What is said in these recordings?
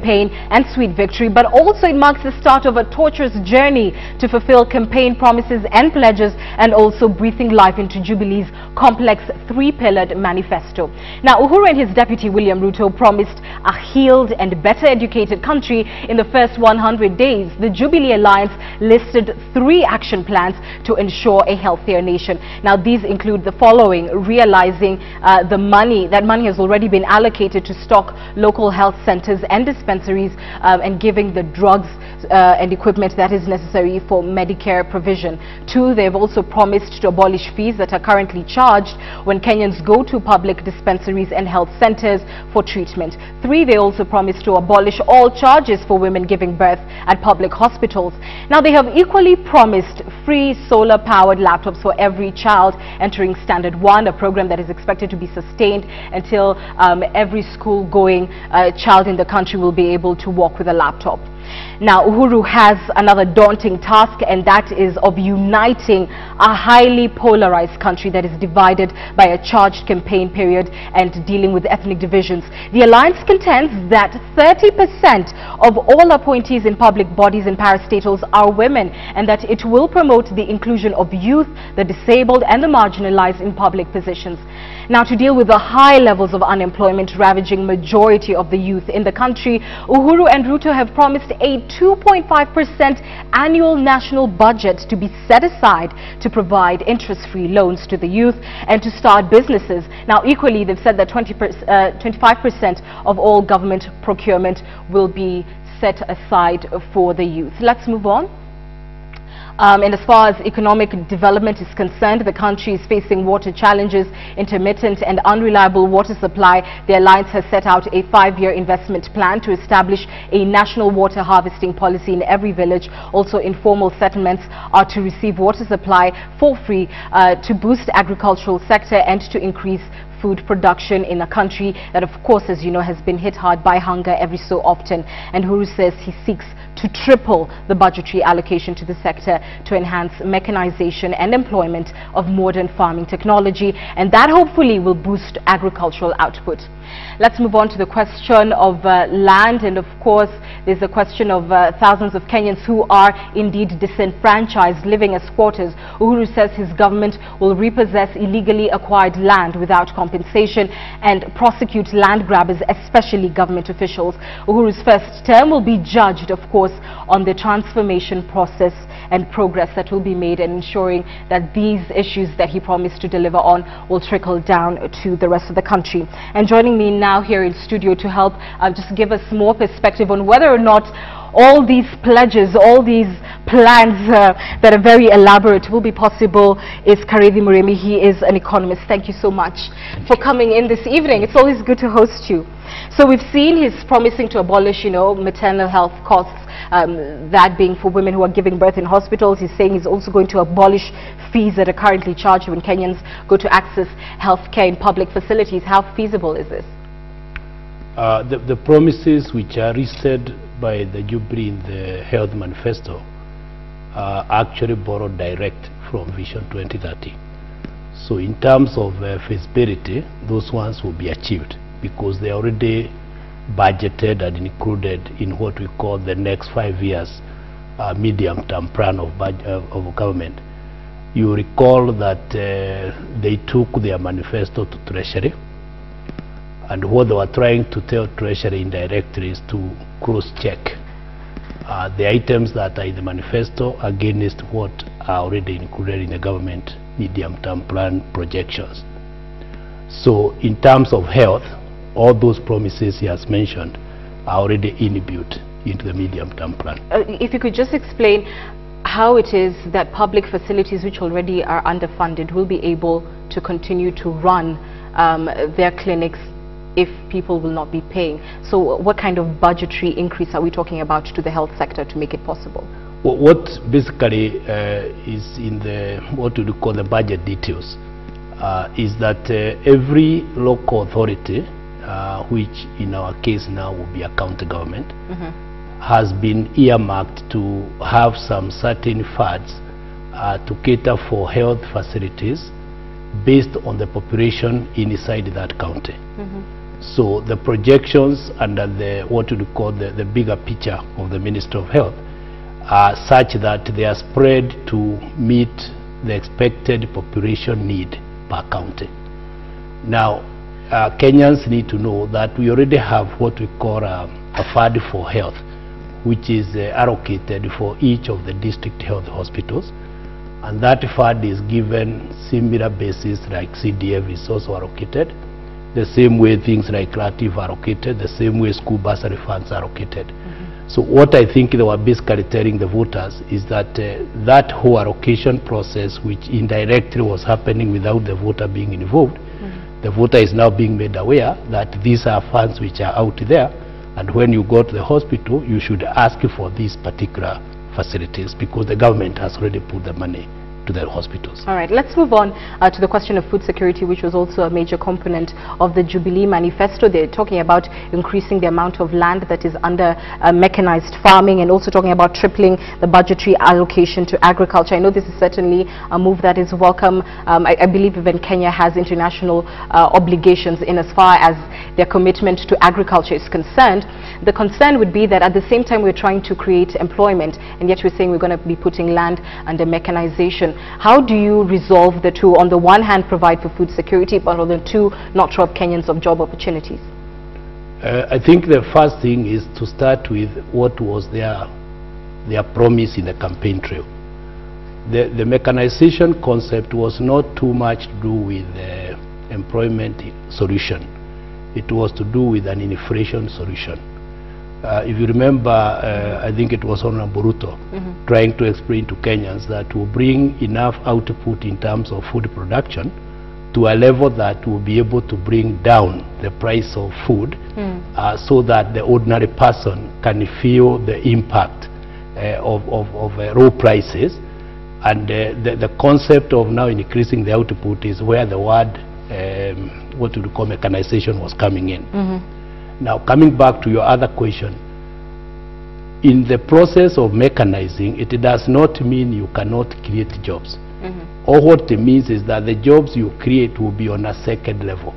campaign and sweet victory, but also it marks the start of a torturous journey to fulfill campaign promises and pledges, and also breathing life into Jubilee's complex three-pillared manifesto. Now, Uhuru and his deputy William Ruto promised a healed and better educated country in the first 100 days. The Jubilee Alliance listed 3 action plans to ensure a healthier nation. Now, these include the following: realizing that money has already been allocated to stock local health centers and dispensaries, and giving the drugs and equipment that is necessary for Medicare provision. 2, they've also promised to abolish fees that are currently charged when Kenyans go to public dispensaries and health centers for treatment. 3, they also promised to abolish all charges for women giving birth at public hospitals. Now, they have equally promised free solar-powered laptops for every child entering Standard 1, a program that is expected to be sustained until every school-going child in the country will be able to walk with a laptop. Now, Uhuru has another daunting task, and that is of uniting a highly polarized country that is divided by a charged campaign period and dealing with ethnic divisions. The alliance contends that 30% of all appointees in public bodies and parastatals are women, and that it will promote the inclusion of youth, the disabled and the marginalized in public positions. Now, to deal with the high levels of unemployment ravaging majority of the youth in the country, Uhuru and Ruto have promised a 2.5% annual national budget to be set aside to provide interest-free loans to the youth and to start businesses. Now, equally, they've said that 25% of all government procurement will be set aside for the youth. Let's move on. And as far as economic development is concerned, the country is facing water challenges, intermittent and unreliable water supply. The alliance has set out a 5-year investment plan to establish a national water harvesting policy in every village. Also, informal settlements are to receive water supply for free to boost agricultural sector and to increase food production in a country that, of course, as you know, has been hit hard by hunger every so often. And Uhuru says he seeks to triple the budgetary allocation to the sector to enhance mechanization and employment of modern farming technology, and that hopefully will boost agricultural output. Let's move on to the question of land, and of course there's the question of thousands of Kenyans who are indeed disenfranchised, living as squatters. Uhuru says his government will repossess illegally acquired land without compensation and prosecute land grabbers, especially government officials. Uhuru's first term will be judged, of course, on the transformation process and progress that will be made, and ensuring that these issues that he promised to deliver on will trickle down to the rest of the country. And joining me now here in studio to help just give us more perspective on whether or not all these pledges, all these plans that are very elaborate will be possible is Karevi Muremi. He is an economist. Thank you so much for coming in this evening. It's always good to host you. So we've seen he's promising to abolish, maternal health costs, that being for women who are giving birth in hospitals. He's saying he's also going to abolish fees that are currently charged when Kenyans go to access healthcare in public facilities. How feasible is this? The promises which are listed by the Jubilee in the Health Manifesto are actually borrowed direct from Vision 2030. So in terms of feasibility, those ones will be achieved because they are already budgeted and included in what we call the next 5 years medium-term plan of government. You recall that they took their manifesto to Treasury, and what they were trying to tell Treasury indirectly is to cross-check the items that are in the manifesto against what are already included in the government medium-term plan projections. So in terms of health, all those promises he has mentioned are already inbuilt into the medium-term plan. If you could just explain how it is that public facilities which already are underfunded will be able to continue to run their clinics if people will not be paying. So what kind of budgetary increase are we talking about to the health sector to make it possible? Well, what basically is in the what we call the budget details is that every local authority, which in our case now will be a county government, has been earmarked to have some certain funds to cater for health facilities based on the population inside that county. So the projections under the what we call the bigger picture of the Ministry of Health are such that they are spread to meet the expected population need per county. Now, Kenyans need to know that we already have what we call a fund for health, which is allocated for each of the district health hospitals, and that fund is given similar basis like CDF is also allocated, the same way things like LATIF are allocated, the same way school bursary funds are allocated. So what I think they were basically telling the voters is that that whole allocation process, which indirectly was happening without the voter being involved, the voter is now being made aware that these are funds which are out there, and when you go to the hospital, you should ask for these particular facilities because the government has already put the money to their hospitals. All right, let's move on to the question of food security, which was also a major component of the Jubilee manifesto. They're talking about increasing the amount of land that is under mechanized farming, and also talking about tripling the budgetary allocation to agriculture. I know this is certainly a move that is welcome. I believe even Kenya has international obligations in as far as their commitment to agriculture is concerned. The concern would be that at the same time we're trying to create employment, and yet we're saying we're going to be putting land under mechanization. How do you resolve the two? On the one hand, provide for food security, but on the two, not rob Kenyans of job opportunities? I think the first thing is to start with what was their promise in the campaign trail. The mechanization concept was not too much to do with the employment solution. It was to do with an inflation solution. If you remember, I think it was Honorable Ruto trying to explain to Kenyans that will bring enough output in terms of food production to a level that will be able to bring down the price of food so that the ordinary person can feel the impact of raw prices. And the concept of now increasing the output is where the word, what we call mechanization, was coming in. Now, coming back to your other question, in the process of mechanizing, it does not mean you cannot create jobs. All what it means is that the jobs you create will be on a second level.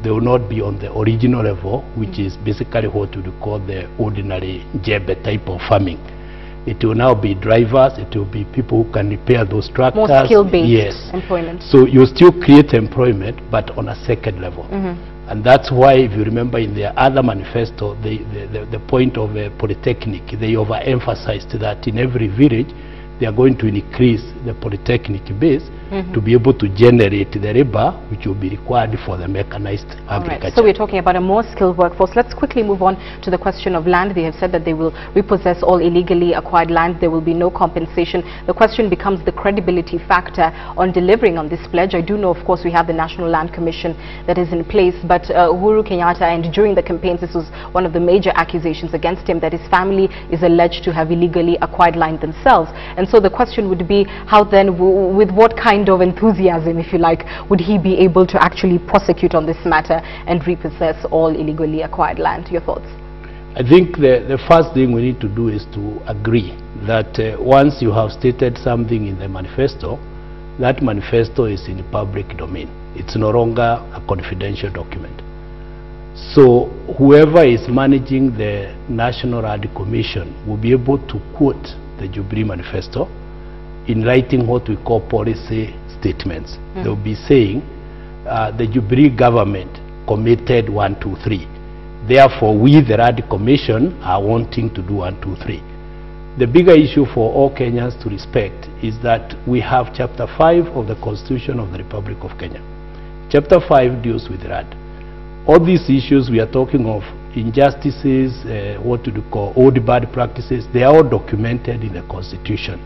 They will not be on the original level, which is basically what we call the ordinary jebe type of farming. It will now be drivers, it will be people who can repair those tractors. More skill-based employment. So you still create employment, but on a second level. And that's why, if you remember in their other manifesto, the point of a polytechnic, they overemphasized that in every village, they are going to increase the polytechnic base to be able to generate the labor which will be required for the mechanized agriculture. Right. So we're talking about a more skilled workforce. Let's quickly move on to the question of land. They have said that they will repossess all illegally acquired land. There will be no compensation. The question becomes the credibility factor on delivering on this pledge. I do know, of course, we have the National Land Commission that is in place, but Uhuru Kenyatta, and during the campaigns, this was one of the major accusations against him, that his family is alleged to have illegally acquired land themselves. And so the question would be, how then, with what kind of enthusiasm, if you like, would he be able to actually prosecute on this matter and repossess all illegally acquired land? Your thoughts? I think the first thing we need to do is to agree that once you have stated something in the manifesto, that manifesto is in the public domain. It's no longer a confidential document. So whoever is managing the National Land Commission will be able to quote the Jubilee manifesto in writing what we call policy statements. They will be saying the Jubilee government committed 1, 2, 3. Therefore, we, the Land Commission, are wanting to do 1, 2, 3. The bigger issue for all Kenyans to respect is that we have Chapter 5 of the Constitution of the Republic of Kenya. Chapter 5 deals with land. All these issues we are talking of, injustices, what we call old bad practices, they are all documented in the Constitution.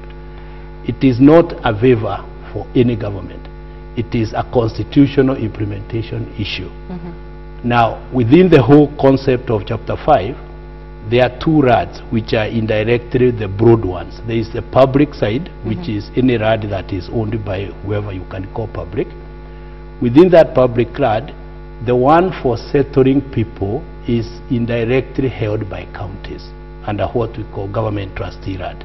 It is not a waiver for any government. It is a constitutional implementation issue. Now, within the whole concept of Chapter 5, there are two RADs which are indirectly the broad ones. There is the public side, which is any RAD that is owned by whoever you can call public. Within that public RAD, the one for settling people is indirectly held by counties under what we call government trustee RAD.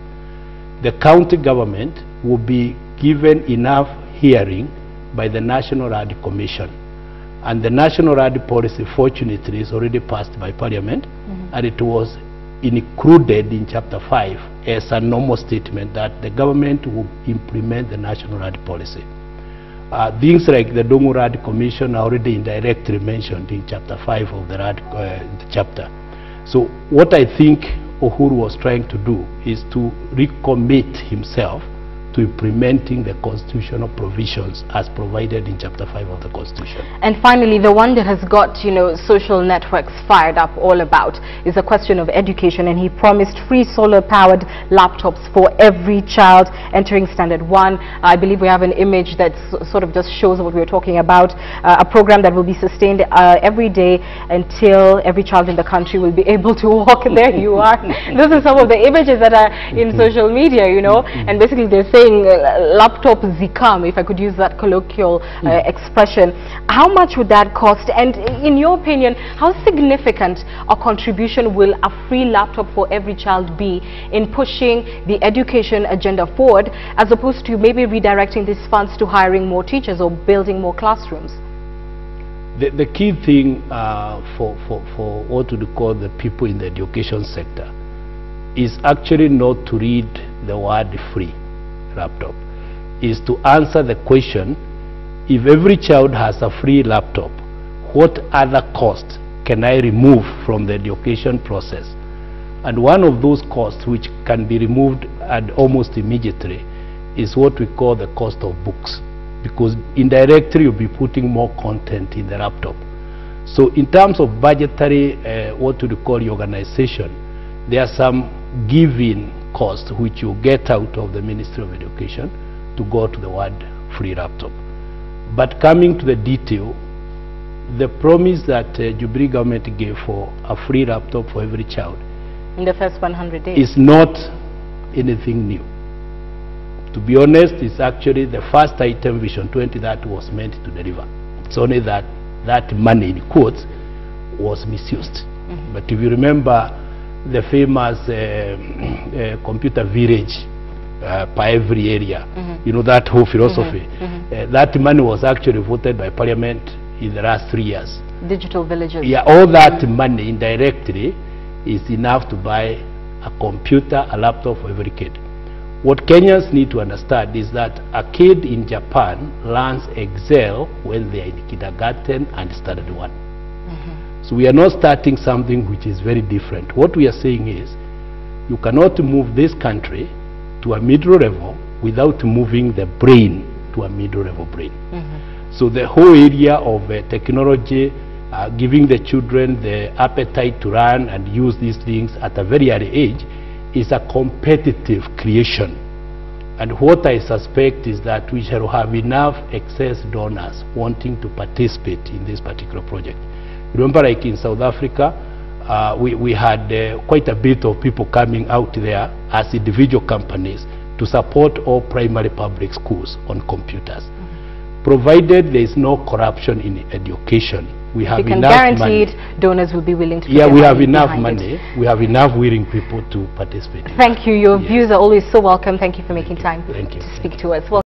The county government will be given enough hearing by the National Land Commission And the national RAD policy, fortunately, is already passed by Parliament, and it was included in Chapter 5 as a normal statement that the government will implement the national RAD policy. Things like the Dongo RAD Commission are already indirectly mentioned in Chapter 5 of the RAD chapter. So what I think Uhuru was trying to do is to recommit himself to implementing the constitutional provisions as provided in Chapter 5 of the Constitution. And finally, the one that has got, social networks fired up all about is a question of education, and he promised free solar-powered laptops for every child entering Standard 1. I believe we have an image that sort of just shows what we're talking about, a program that will be sustained every day until every child in the country will be able to walk. There you are. Those are some of the images that are in social media, and basically they're saying laptop zikam, if I could use that colloquial expression. How much would that cost? And in your opinion, how significant a contribution will a free laptop for every child be in pushing the education agenda forward, as opposed to maybe redirecting these funds to hiring more teachers or building more classrooms? The key thing for what we call the people in the education sector is actually not to read the word free laptop, is to answer the question, if every child has a free laptop, what other costs can I remove from the education process? And one of those costs which can be removed and almost immediately is what we call the cost of books, because indirectly you'll be putting more content in the laptop. So in terms of budgetary, what we call organization, there are some given cost which you get out of the Ministry of Education to go to the word free laptop. But coming to the detail, the promise that Jubilee government gave for a free laptop for every child in the first 100 days is not anything new. To be honest, it's actually the first item Vision 20 that was meant to deliver. It's only that that money, in quotes, was misused. But if you remember the famous computer village per every area, that whole philosophy, that money was actually voted by Parliament in the last 3 years. Digital villages. Yeah, all that money indirectly is enough to buy a computer, a laptop for every kid. What Kenyans need to understand is that a kid in Japan learns Excel when they are in kindergarten and Standard 1. So we are not starting something which is very different. What we are saying is, you cannot move this country to a middle level without moving the brain to a middle level brain. So the whole area of technology, giving the children the appetite to learn and use these things at a very early age is a competitive creation. And what I suspect is that we shall have enough excess donors wanting to participate in this particular project. Remember, like in South Africa, we had quite a bit of people coming out there as individual companies to support all primary public schools on computers. Provided there is no corruption in education, we have enough money. Donors will be willing to. Yeah, we have enough money. We have enough willing people to participate. Thank you. Your views are always so welcome. Thank you for making time to speak to us. Well,